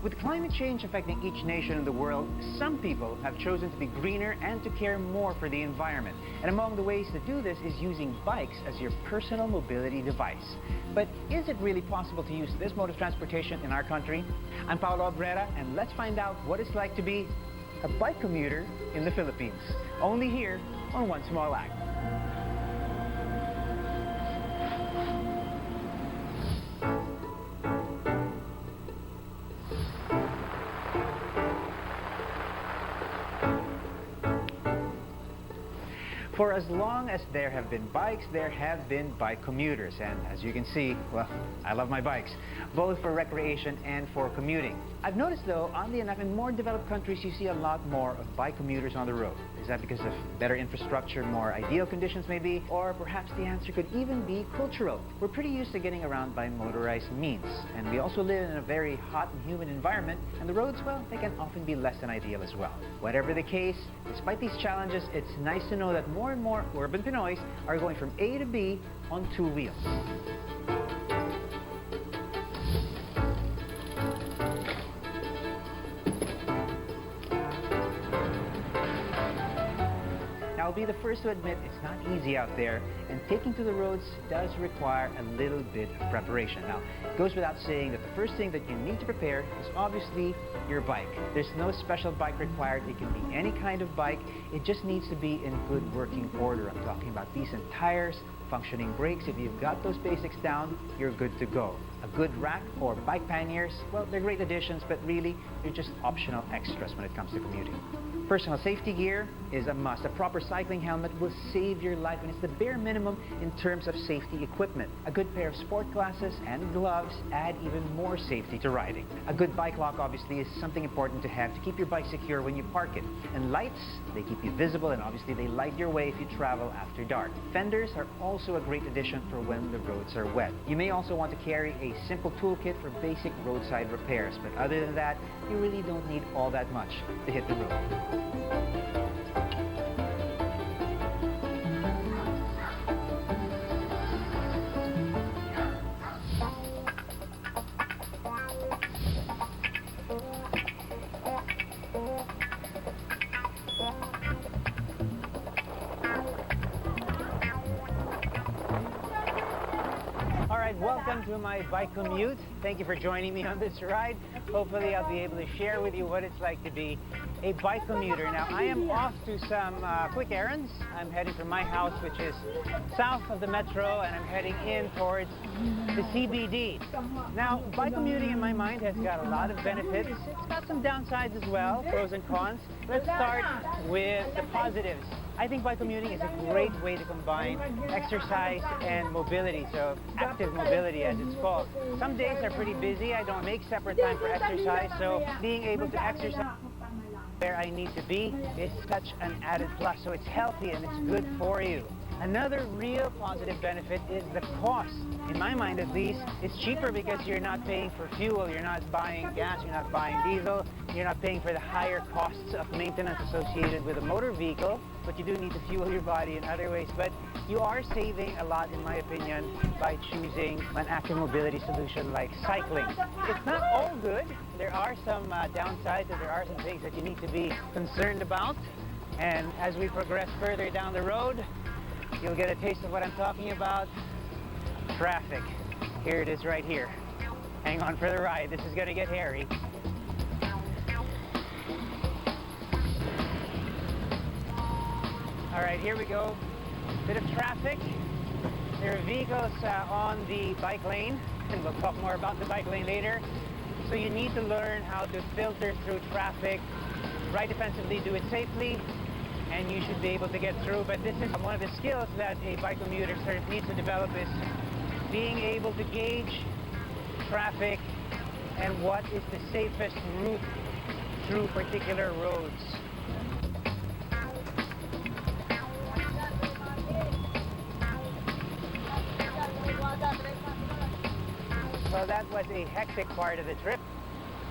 With climate change affecting each nation in the world, some people have chosen to be greener and to care more for the environment. And among the ways to do this is using bikes as your personal mobility device. But is it really possible to use this mode of transportation in our country? I'm Paolo Abrera, and let's find out what it's like to be a bike commuter in the Philippines. Only here on One Small Act. For as long as there have been bikes, there have been bike commuters. And as you can see, well, I love my bikes, both for recreation and for commuting. I've noticed though, oddly enough, in more developed countries, you see a lot more of bike commuters on the road. Is that because of better infrastructure, more ideal conditions maybe? Or perhaps the answer could even be cultural. We're pretty used to getting around by motorized means. And we also live in a very hot and humid environment. And the roads, well, they can often be less than ideal as well. Whatever the case, despite these challenges, it's nice to know that more and more urban Pinoys are going from A to B on two wheels. Now, I'll be the first to admit it's not easy out there, and taking to the roads does require a little bit of preparation. Now, it goes without saying that the first thing that you need to prepare is obviously your bike. There's no special bike required. It can be any kind of bike. It just needs to be in good working order. I'm talking about decent tires, functioning brakes. If you've got those basics down, you're good to go. A good rack or bike panniers, well, they're great additions, but really, they're just optional extras when it comes to commuting. Personal safety gear is a must. A proper cycling helmet will save your life, and it's the bare minimum in terms of safety equipment. A good pair of sport glasses and gloves add even more safety to riding. A good bike lock, obviously, is something important to have to keep your bike secure when you park it. And lights, they keep you visible, and obviously they light your way if you travel after dark. Fenders are also a great addition for when the roads are wet. You may also want to carry a simple toolkit for basic roadside repairs, but other than that, you really don't need all that much to hit the road. Welcome to my bike commute. Thank you for joining me on this ride. Hopefully I'll be able to share with you what it's like to be a bike commuter. Now, I am off to some quick errands. I'm heading from my house, which is south of the metro, and I'm heading in towards the CBD. Now, bike commuting in my mind has got a lot of benefits. It's got some downsides as well, pros and cons. Let's start with the positives. I think bike commuting is a great way to combine exercise and mobility, so active mobility as it's called. Some days are pretty busy. I don't make separate time for exercise, so being able to exercise where I need to be is such an added plus. So it's healthy and it's good for you. Another real positive benefit is the cost. In my mind, at least, it's cheaper because you're not paying for fuel, you're not buying gas, you're not buying diesel, you're not paying for the higher costs of maintenance associated with a motor vehicle, but you do need to fuel your body in other ways. But you are saving a lot, in my opinion, by choosing an active mobility solution like cycling. It's not all good. There are some downsides, and there are some things that you need to be concerned about. And as we progress further down the road, you'll get a taste of what I'm talking about. Traffic. Here it is right here. Hang on for the ride. This is going to get hairy. All right, here we go. Bit of traffic. There are vehicles on the bike lane, and we'll talk more about the bike lane later. So you need to learn how to filter through traffic, ride defensively, do it safely, and you should be able to get through. But this is one of the skills that a bike commuter sort of needs to develop, is being able to gauge traffic and what is the safest route through particular roads. Well, that was a hectic part of the trip.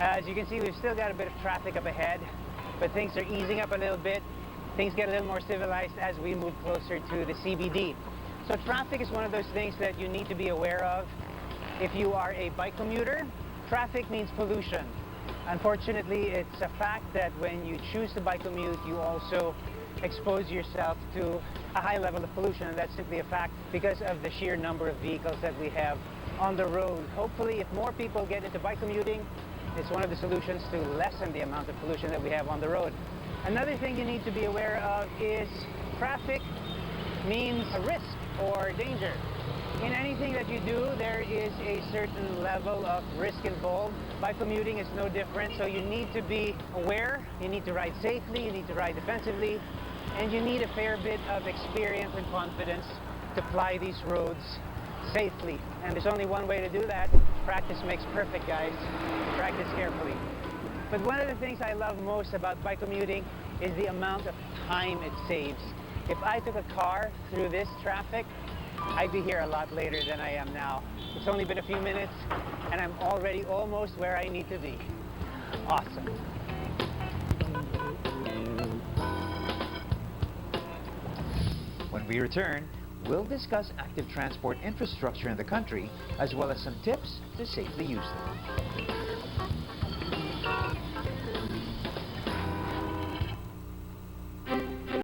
As you can see, we've still got a bit of traffic up ahead, but things are easing up a little bit. Things get a little more civilized as we move closer to the CBD. So traffic is one of those things that you need to be aware of. If you are a bike commuter, traffic means pollution. Unfortunately, it's a fact that when you choose to bike-commute, you also expose yourself to a high level of pollution, and that's simply a fact because of the sheer number of vehicles that we have on the road. Hopefully, if more people get into bike commuting, it's one of the solutions to lessen the amount of pollution that we have on the road. Another thing you need to be aware of is traffic means a risk or danger. In anything that you do, there is a certain level of risk involved. Bike commuting is no different, so you need to be aware, you need to ride safely, you need to ride defensively, and you need a fair bit of experience and confidence to ply these roads safely. And there's only one way to do that. Practice makes perfect, guys. Practice carefully. But one of the things I love most about bike commuting is the amount of time it saves. If I took a car through this traffic, I'd be here a lot later than I am now. It's only been a few minutes, and I'm already almost where I need to be. Awesome. When we return, we'll discuss active transport infrastructure in the country, as well as some tips to safely use them.